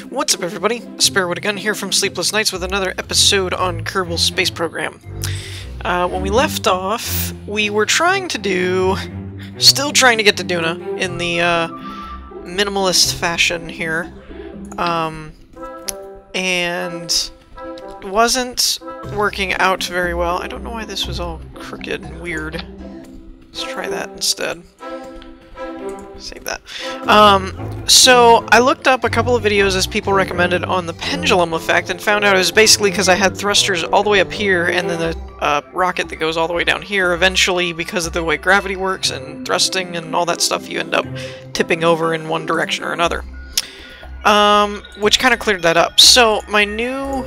What's up, everybody? Spare with a Gun here from Sleepless Nights with another episode on Kerbal Space Program. When we left off, we were still trying to get to Duna in the minimalist fashion here, and wasn't working out very well. I don't know why this was all crooked and weird. Let's try that instead. Save that. So I looked up a couple of videos as people recommended on the pendulum effect and found out it was basically because I had thrusters all the way up here and then a rocket that goes all the way down here. Eventually, because of the way gravity works and thrusting and all that stuff, you end up tipping over in one direction or another. Which kind of cleared that up. So my new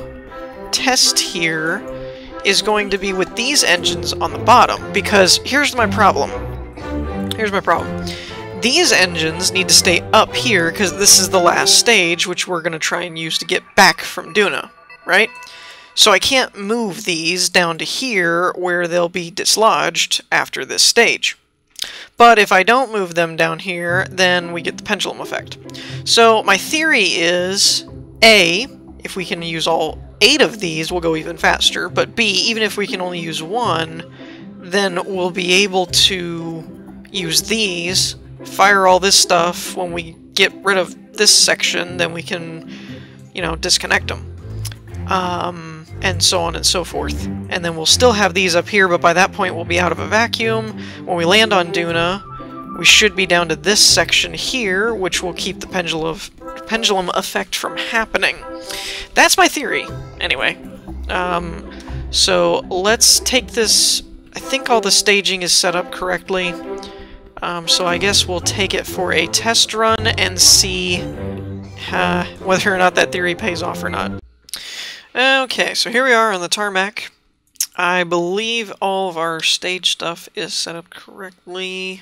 test here is going to be with these engines on the bottom, because here's my problem. These engines need to stay up here because this is the last stage, which we're going to try and use to get back from Duna, right? So I can't move these down to here where they'll be dislodged after this stage. But if I don't move them down here, then we get the pendulum effect. So my theory is, A, if we can use all 8 of these, we'll go even faster. But B, even if we can only use 1, then we'll be able to use these, fire all this stuff. When we get rid of this section, then we can, you know, disconnect them. And so on and so forth. And then we'll still have these up here, but by that point we'll be out of a vacuum. When we land on Duna, we should be down to this section here, which will keep the pendulum effect from happening. That's my theory, anyway. So let's take this. I think all the staging is set up correctly. So I guess we'll take it for a test run and see whether or not that theory pays off or not. Okay, so here we are on the tarmac. I believe all of our stage stuff is set up correctly.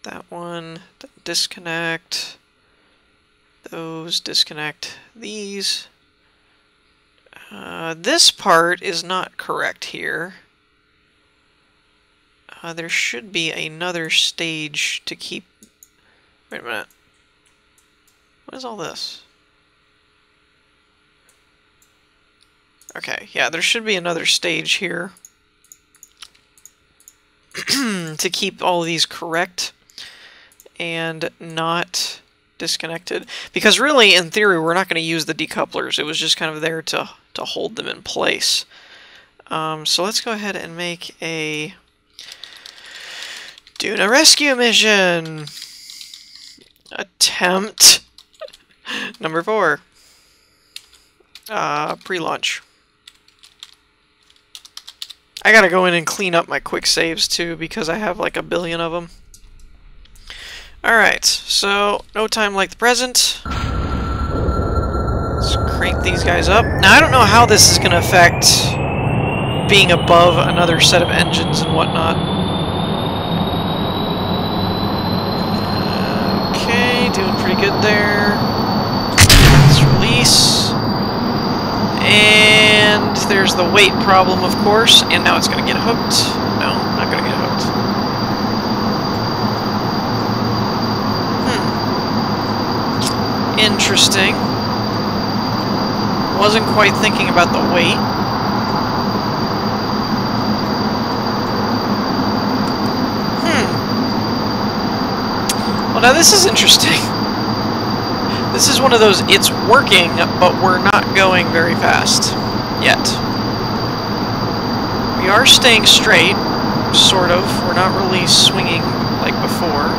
That one, disconnect. Those, disconnect these. This part is not correct here. There should be another stage to keep... Wait a minute. What is all this? Okay, yeah, there should be another stage here to keep all of these correct and not disconnected. Because really, in theory, we're not going to use the decouplers. It was just kind of there to hold them in place. So let's go ahead and make a Duna rescue mission! Attempt number 4. Pre-launch. I gotta go in and clean up my quick saves too, because I have like a billion of them. Alright, so no time like the present. Let's crank these guys up. Now I don't know how this is gonna affect being above another set of engines and whatnot. Doing pretty good there. Let's release. And there's the weight problem, of course. And now it's going to get hooked. No, not going to get hooked. Interesting. Wasn't quite thinking about the weight. Well, now this is interesting. This is one of those, it's working, but we're not going very fast yet. We are staying straight, sort of. We're not really swinging like before.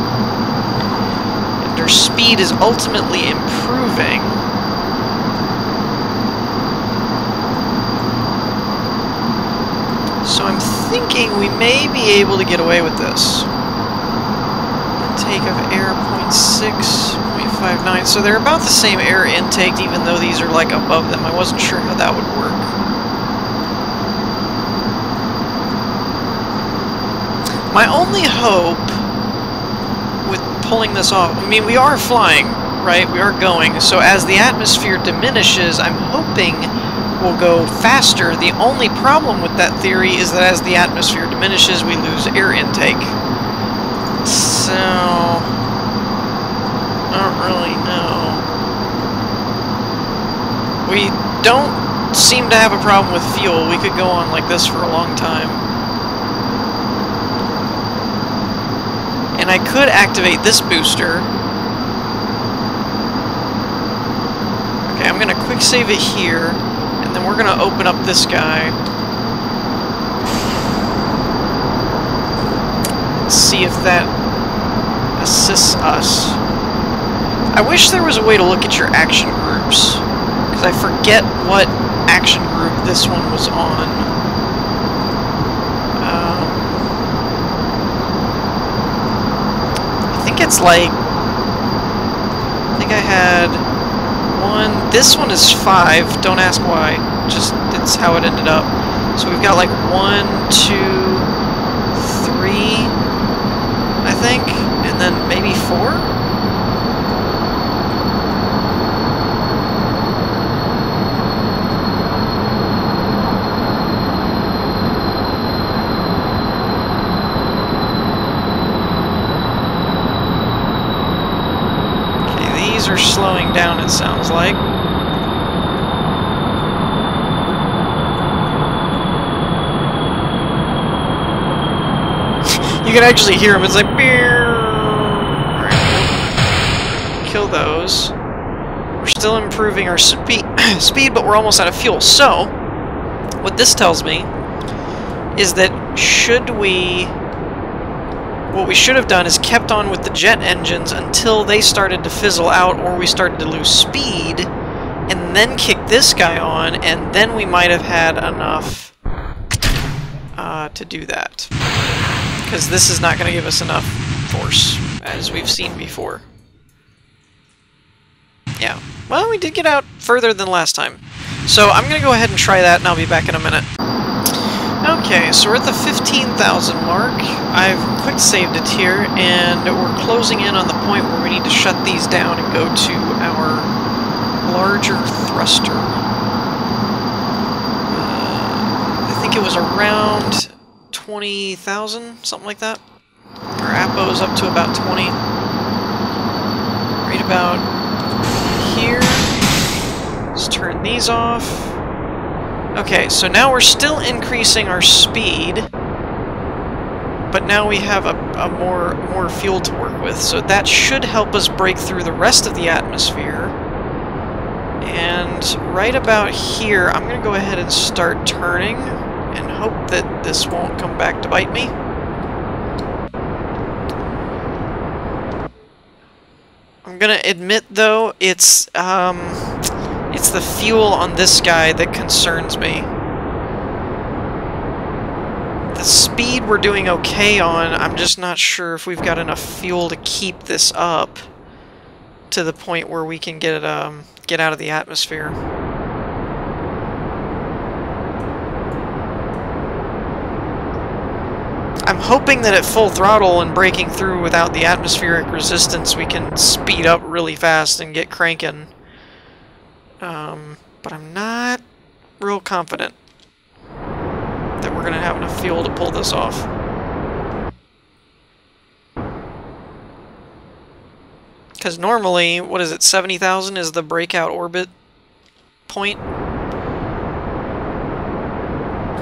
And our speed is ultimately improving. So I'm thinking we may be able to get away with this. Intake of air 0.6, 0.59, so they're about the same air intake, even though these are like above them. I wasn't sure how that would work. My only hope with pulling this off, I mean, we are flying, right? We are going, so as the atmosphere diminishes, I'm hoping we'll go faster. The only problem with that theory is that as the atmosphere diminishes, we lose air intake. So, I don't really know. We don't seem to have a problem with fuel. We could go on like this for a long time. And I could activate this booster. Okay, I'm gonna quick save it here, and then we're gonna open up this guy. And see if that assists us. I wish there was a way to look at your action groups, because I forget what action group this one was on. I think it's like... I think I had one... This one is 5, don't ask why, just it's how it ended up. So we've got like 1, 2, 3, I think, and then maybe 4? Are slowing down, it sounds like. You can actually hear them. It's like... Alright, kill those. We're still improving our speed, but we're almost out of fuel. So, what this tells me is that what we should have done is kept on with the jet engines until they started to fizzle out or we started to lose speed, and then kick this guy on, and then we might have had enough to do that. Because this is not going to give us enough force, as we've seen before. Yeah. Well, we did get out further than last time. So I'm going to go ahead and try that, and I'll be back in a minute. Okay, so we're at the 15,000 mark. I've quick saved it here, and we're closing in on the point where we need to shut these down and go to our larger thruster. I think it was around 20,000, something like that. Our APO's up to about 20. Right about here. Let's turn these off. Okay, so now we're still increasing our speed, but now we have a more fuel to work with, so that should help us break through the rest of the atmosphere. And right about here, I'm going to go ahead and start turning and hope that this won't come back to bite me. I'm going to admit, though, it's the fuel on this guy that concerns me. The speed we're doing okay on, I'm just not sure if we've got enough fuel to keep this up to the point where we can get out of the atmosphere. I'm hoping that at full throttle and breaking through without the atmospheric resistance, we can speed up really fast and get cranking. But I'm not real confident that we're going to have enough fuel to pull this off. Because normally, what is it, 70,000 is the breakout orbit point?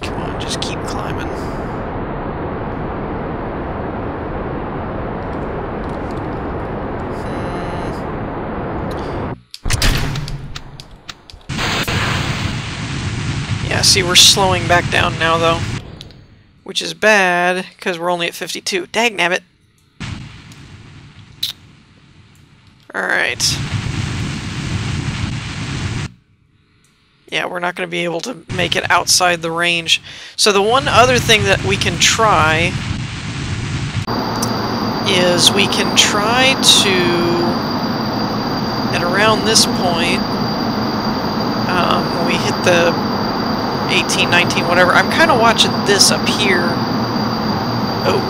Come on, just keep climbing. Yeah, see, we're slowing back down now, though. Which is bad, because we're only at 52. Dagnabbit! Alright. Yeah, we're not going to be able to make it outside the range. So the one other thing that we can try is we can try to, at around this point, when we hit the 18, 19, whatever, I'm kind of watching this up here. Oh.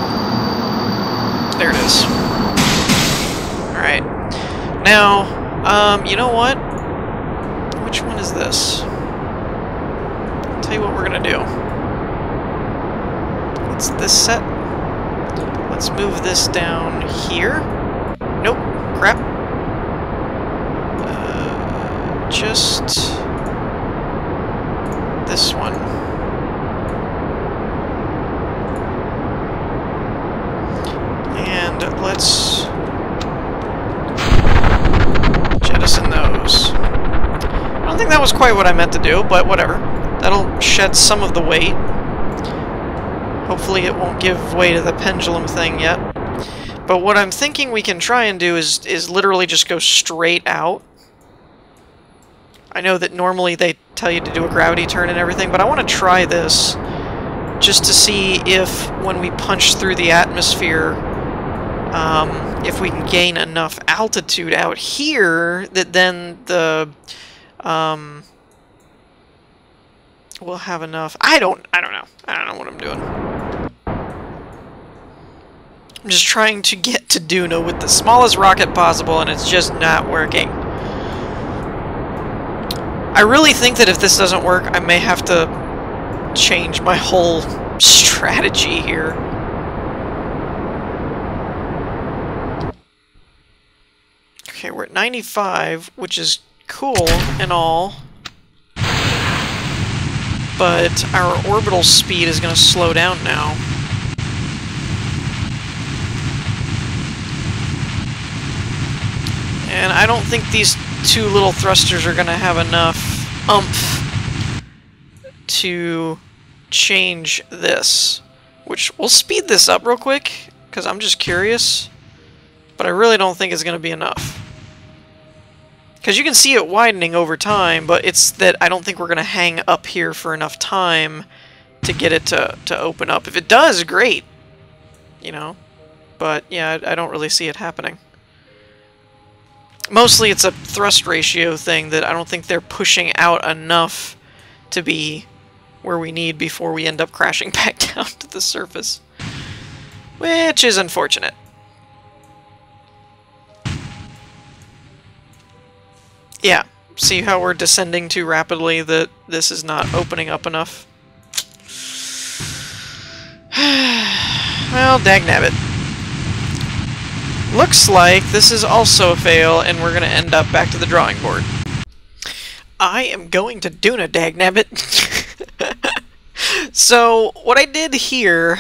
There it is. Alright. Now, you know what? Which one is this? I'll tell you what we're gonna do. It's this set. Let's move this down here. Nope. Crap. Just think that was quite what I meant to do, but whatever. That'll shed some of the weight. Hopefully it won't give way to the pendulum thing yet. But what I'm thinking we can try and do is literally just go straight out. I know that normally they tell you to do a gravity turn and everything, but I want to try this just to see if when we punch through the atmosphere, if we can gain enough altitude out here that then the we'll have enough. I don't know what I'm doing. I'm just trying to get to Duna with the smallest rocket possible, and it's just not working. I really think that if this doesn't work, I may have to change my whole strategy here. Okay, we're at 95, which is cool and all, but our orbital speed is going to slow down now. And I don't think these two little thrusters are going to have enough oomph to change this. Which, we'll speed this up real quick, because I'm just curious. But I really don't think it's going to be enough. Because you can see it widening over time, but it's that I don't think we're going to hang up here for enough time to get it to open up. If it does, great. You know? But, yeah, I don't really see it happening. Mostly it's a thrust ratio thing that I don't think they're pushing out enough to be where we need before we end up crashing back down to the surface. Which is unfortunate. Yeah, see how we're descending too rapidly, that this is not opening up enough? Well, dagnabbit. Looks like this is also a fail, and we're going to end up back to the drawing board. I am going to Duna, dagnabbit. So, what I did here,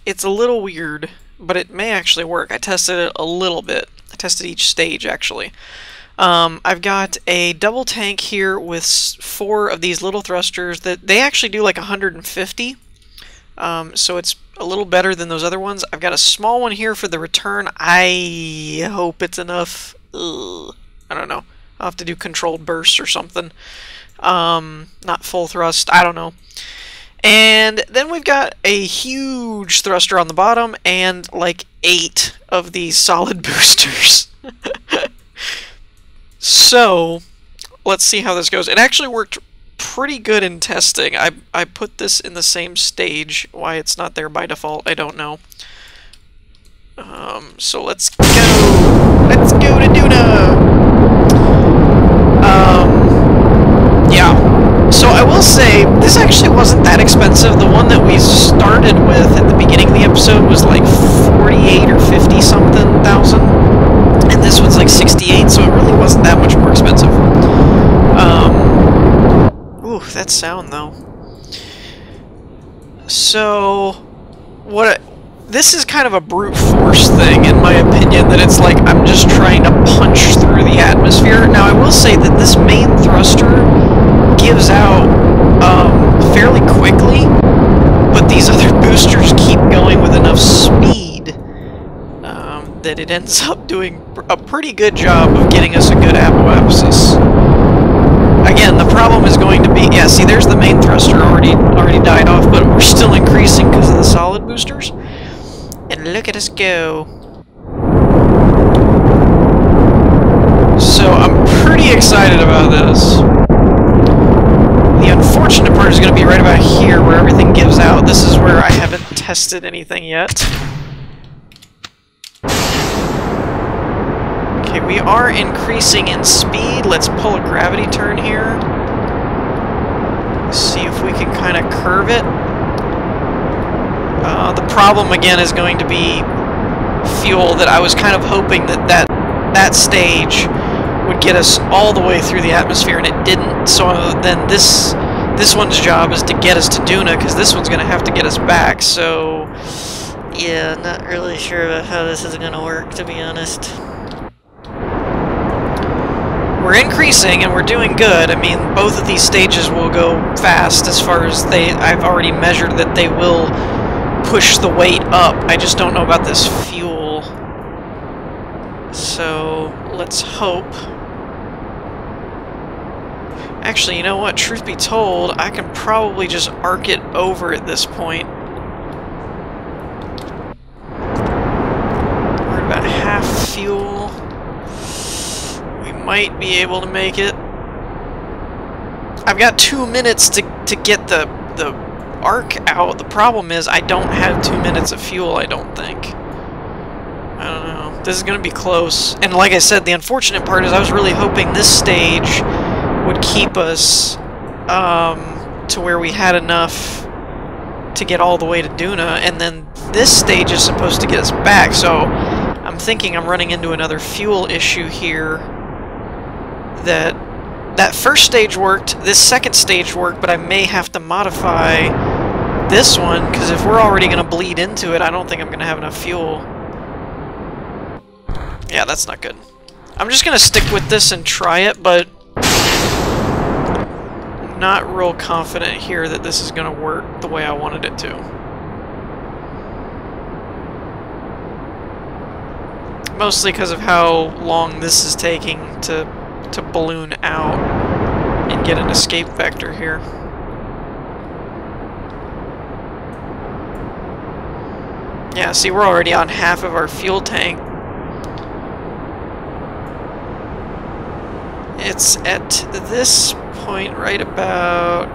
it's a little weird, but it may actually work. I tested it a little bit. I tested each stage, actually. I've got a double tank here with 4 of these little thrusters that they actually do like 150. So it's a little better than those other ones. I've got a small one here for the return. I hope it's enough. Ugh. I don't know. I'll have to do controlled bursts or something. Not full thrust. I don't know. And then we've got a huge thruster on the bottom and like 8 of these solid boosters. So, let's see how this goes. It actually worked pretty good in testing. I put this in the same stage. Why it's not there by default, I don't know. So let's go. Let's go to Duna. Yeah. So I will say, this actually wasn't that expensive. The one that we started with at the beginning of the episode was like 48 or 50 something thousand. And this one's like 68, so it really wasn't that much more expensive. Ooh, that sound though. So, this is kind of a brute force thing, in my opinion, that it's like I'm just trying to punch through the atmosphere. Now, I will say that this main thruster gives out fairly quickly, but these other boosters keep going with enough speed that it ends up doing a pretty good job of getting us a good apoapsis. Again, the problem is going to be, yeah, see, there's the main thruster already died off, but we're still increasing because of the solid boosters. And look at us go. So I'm pretty excited about this. The unfortunate part is going to be right about here where everything gives out. This is where I haven't tested anything yet. Okay, we are increasing in speed. Let's pull a gravity turn here. See if we can kind of curve it. The problem again is going to be fuel. That I was kind of hoping that stage would get us all the way through the atmosphere, and it didn't. So then this one's job is to get us to Duna, because this one's going to have to get us back. So yeah, not really sure about how this is going to work, to be honest. we're increasing and we're doing good. I mean, both of these stages will go fast as far as I've already measured that they will push the weight up. I just don't know about this fuel. So, let's hope. Actually, you know what? Truth be told, I can probably just arc it over at this point. We're at about half fuel. We might be able to make it. I've got 2 minutes to get the arc out. The problem is I don't have 2 minutes of fuel, I don't think. I don't know. This is going to be close. And like I said, the unfortunate part is I was really hoping this stage would keep us to where we had enough to get all the way to Duna, and then this stage is supposed to get us back, so I'm thinking I'm running into another fuel issue here. That first stage worked, this second stage worked, but I may have to modify this one, because if we're already going to bleed into it, I don't think I'm going to have enough fuel. Yeah, that's not good. I'm just going to stick with this and try it, but not real confident here that this is going to work the way I wanted it to. Mostly because of how long this is taking to balloon out and get an escape vector here. Yeah, see, we're already on half of our fuel tank. It's at this point right about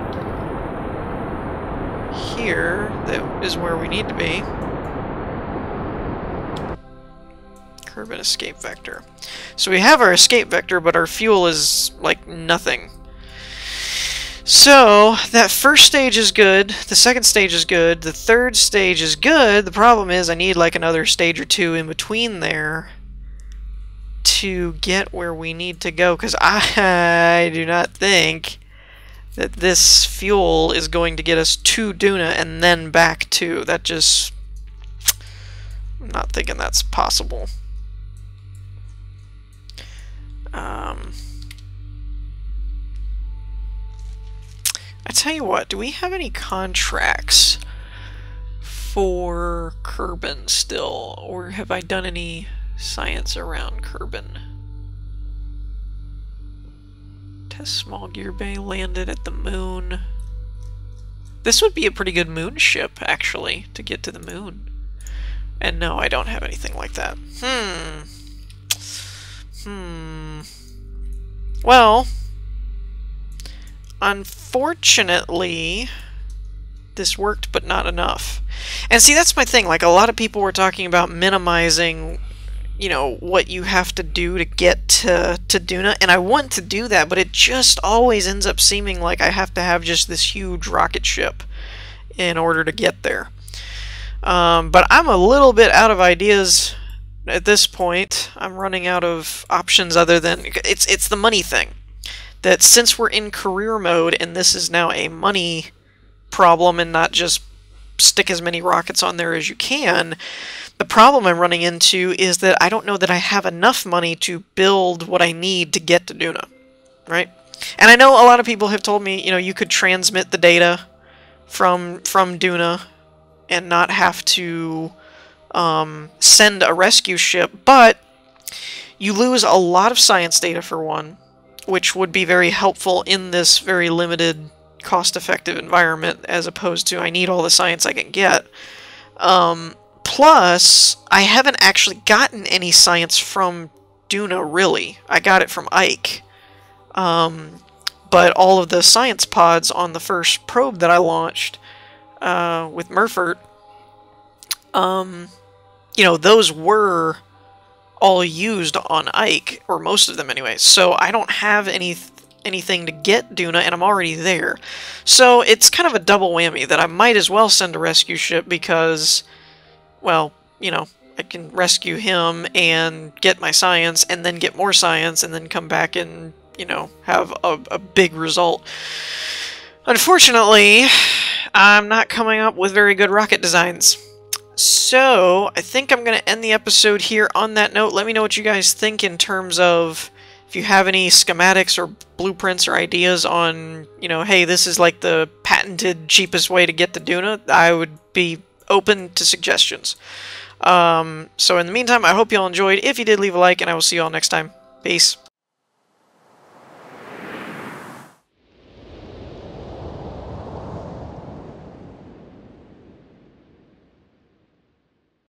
here that is where we need to be. Kerbal escape vector. So we have our escape vector, but our fuel is like nothing. So that first stage is good, the second stage is good, the third stage is good. The problem is I need like another stage or two in between there to get where we need to go, because I do not think that this fuel is going to get us to Duna and then back to. That just... I'm not thinking that's possible. I tell you what, do we have any contracts for Kerbin still, or have I done any science around Kerbin? Test small gear bay, landed at the moon. This would be a pretty good moon ship, actually, to get to the moon. And no, I don't have anything like that. Well, unfortunately, this worked, but not enough. And see, that's my thing. Like, a lot of people were talking about minimizing, you know, what you have to do to get to Duna, and I want to do that, but it just always ends up seeming like I have to have just this huge rocket ship in order to get there. But I'm a little bit out of ideas at this point. I'm running out of options other than... It's the money thing. That since we're in career mode, and this is now a money problem and not just stick as many rockets on there as you can, the problem I'm running into is that I don't know that I have enough money to build what I need to get to Duna, right? And I know a lot of people have told me, you know, you could transmit the data from Duna and not have to send a rescue ship, but you lose a lot of science data for one, which would be very helpful in this very limited, cost-effective environment, as opposed to I need all the science I can get. Plus, I haven't actually gotten any science from Duna, really. I got it from Ike. But all of the science pods on the first probe that I launched with Murfert, you know, those were all used on Ike, or most of them anyway. So I don't have anything to get Duna, and I'm already there. So it's kind of a double whammy that I might as well send a rescue ship because, well, you know, I can rescue him and get my science, and then get more science, and then come back and, you know, have a big result. Unfortunately, I'm not coming up with very good rocket designs. So, I think I'm going to end the episode here on that note. Let me know what you guys think in terms of If you have any schematics or blueprints or ideas on, you know, hey, this is like the patented cheapest way to get to Duna, I would be open to suggestions. So in the meantime, I hope you all enjoyed. If you did, leave a like, and I will see you all next time. Peace.